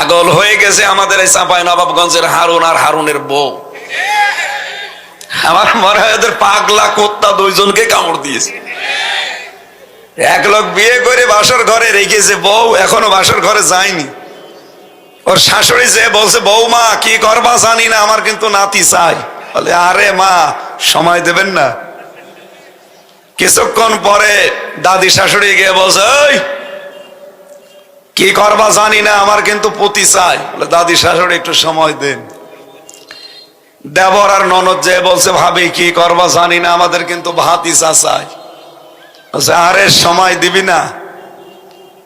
পাগল হয়ে গেছে আমাদের এই চাঁপাই নবাবগঞ্জের হারুন আর হারুনের বউ। আমার মনে হয় ওদের পাগলা কুত্তা দুইজনকে কামড় দিয়েছে। এক লোক বিয়ে করে বাসর ঘরে রেখেছে, বউ এখনো বাসর ঘরে যায়নি। ওর শাশুড়ি যে বলছে, বৌমা কি করবা জানি না, আমার কিন্তু নাতি চাই। বলে, আরে মা সময় দেবেন না? কিছুক্ষণ পরে দাদি শাশুড়ি গিয়ে বলছে, ওই কি করবা জানি না, আমার কিন্তু পুতি চাই। বলে, দাদি শাশুড়ি একটু সময় দেন। দেবর আর ননদ যে বলছে, ভাবি কি করবা জানি না, আমাদের কিন্তু ভাতিজা চাই। বলছে, আরে সময় দিবি না?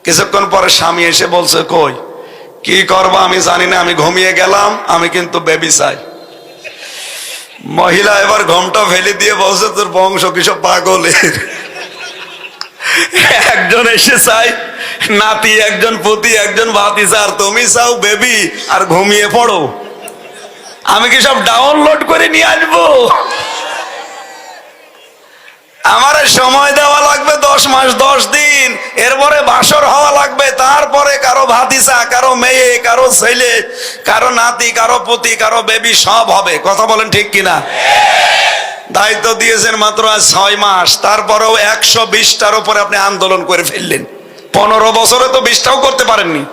কিছুক্ষণ পরে স্বামী এসে বলছে, কই কি করবা আমি জানি না, আমি ঘুমিয়ে গেলাম, আমি কিন্তু বেবি চাই। মহিলা এবার ঘোমটা ফেলে দিয়ে বলছে, তোর বংশ কিসব পাগলের, একজন এসে চাই নাতি, একজন পুতি, একজন ভাতিজা, আর তুমি চাও বেবি আর ঘুমিয়ে পড়ো। আমি কি সব ডাউনলোড করে নিয়ে আসবো? আমার সময় দেওয়া লাগবে 10 মাস 10 দিন, এরপরে বাসর হওয়া লাগবে, তারপরে কারো ভাতিজা, কারো মেয়ে, কারো ছেলে, কারো নাতি, কারো পুতি, কারো বেবি সব হবে। কথা বলেন ঠিক কিনা? দায়িত্ব দিয়েছেন মাত্র আজ 6 মাস, তারপরেও 120টার উপরে আপনি আন্দোলন করে ফেললেন। 15 বছরে তো 20টাও করতে পারেননি।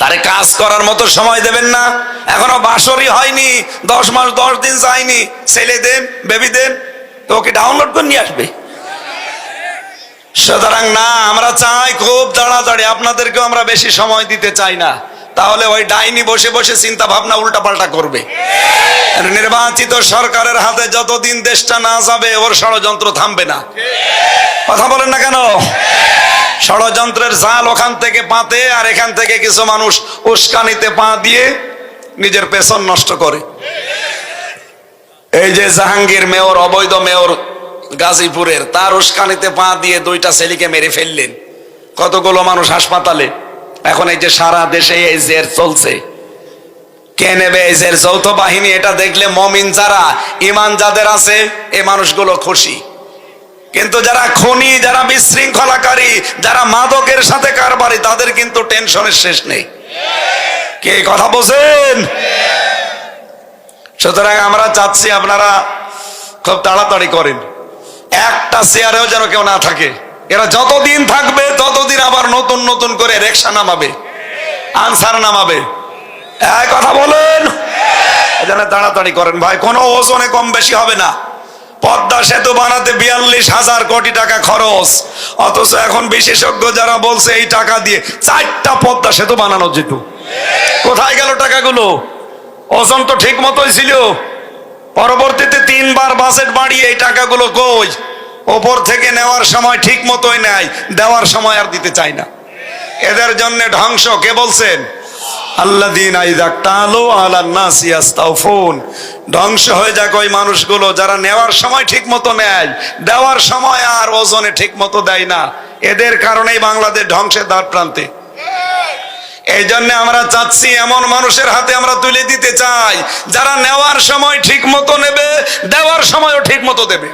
তারে কাজ করার মতো সময় দেবেন না? এখনো বাসরই হয়নি, 10 মাস 10 দিন যায়নি, ছেলে দেন, বেবি দেন, তো ওকে ডাউনলোড করে নিয়ে আসবে। সুতরাং না, আমরা চাই খুব তাড়াতাড়ি, আপনাদেরকেও আমরা বেশি সময় দিতে চাই না, তাহলে ওই ডাইনি বসে বসে চিন্তা ভাবনা উল্টা পাল্টা করবে। নির্বাচিত সরকারের হাতে যতদিন দেশটা না যাবে, ওর ষড়যন্ত্র থামবে না। কথা বলেন না কেন? ষড়যন্ত্রের জাল ওখান থেকে পাতে, আর এখান থেকে কিছু মানুষ উস্কানিতে পা দিয়ে নিজের পেছন নষ্ট করে। এই যে জাহাঙ্গীর মেয়র, অবৈধ মেয়র গাজীপুরের, তার উস্কানিতে পা দিয়ে 2টা ছেলেকে মেরে ফেললেন, কতগুলো মানুষ হাসপাতালে। এখন এই যে সারা দেশে এই জের চলছে, কে নেবে এই জের? যৌথ বাহিনী। এটা দেখলে মমিন যারা, ইমান যাদের আছে, এই মানুষগুলো খুশি। কিন্তু যারা খুনি, যারা বিশৃঙ্খলাকারী, যারা মাদকের সাথে কারবারি, তাদের কিন্তু টেনশনের শেষ নেই। কে কথা বলছেন? সুতরাং আমরা চাচ্ছি আপনারা খুব তাড়াতাড়ি করেন, একটা চেয়ারেও যেন কেউ না থাকে। এরা যতদিন থাকবে ততদিন আবার নতুন নতুন করে রিকশা নামাবে, আনসার নামাবে। এই কথা বলেন, এজন্য তাড়াতাড়ি করেন ভাই, কোনো ওজনে কম বেশি হবে না। পদ্মা সেতু বানাতে 42,000 কোটি টাকা খরচ, অথচ এখন বিশেষজ্ঞ যারা বলছে এই টাকা দিয়ে 4টা পদ্মা সেতু বানানো যেত। কোথায় গেল টাকাগুলো? ওজন তো ঠিক মতোই ছিল, পরবর্তীতে 3বার বাজেট বাড়িয়ে এই টাকাগুলো কই? ওপর থেকে নেওয়ার সময় ঠিক মতোই নেয়, দেওয়ার সময় আর দিতে চায় না। এদের জন্য ধ্বংস। কে বলছেন? আল্লাযীনা ইযা ক্তালু আলান নাসি ইস্তাওফুন। ধ্বংস হয়ে যাক ওই মানুষগুলো যারা নেওয়ার সময় ঠিক মতো নেয়, দেওয়ার সময় আর ওজনে ঠিক মতো দেয় না। এদের কারণেই বাংলাদেশ ধ্বংসের দ্বার প্রান্তে। এই জন্য আমরা চাচ্ছি এমন মানুষের হাতে আমরা তুলে দিতে চাই, যারা নেওয়ার সময় ঠিক মতো নেবে, দেওয়ার সময়ও ঠিক মতো দেবে।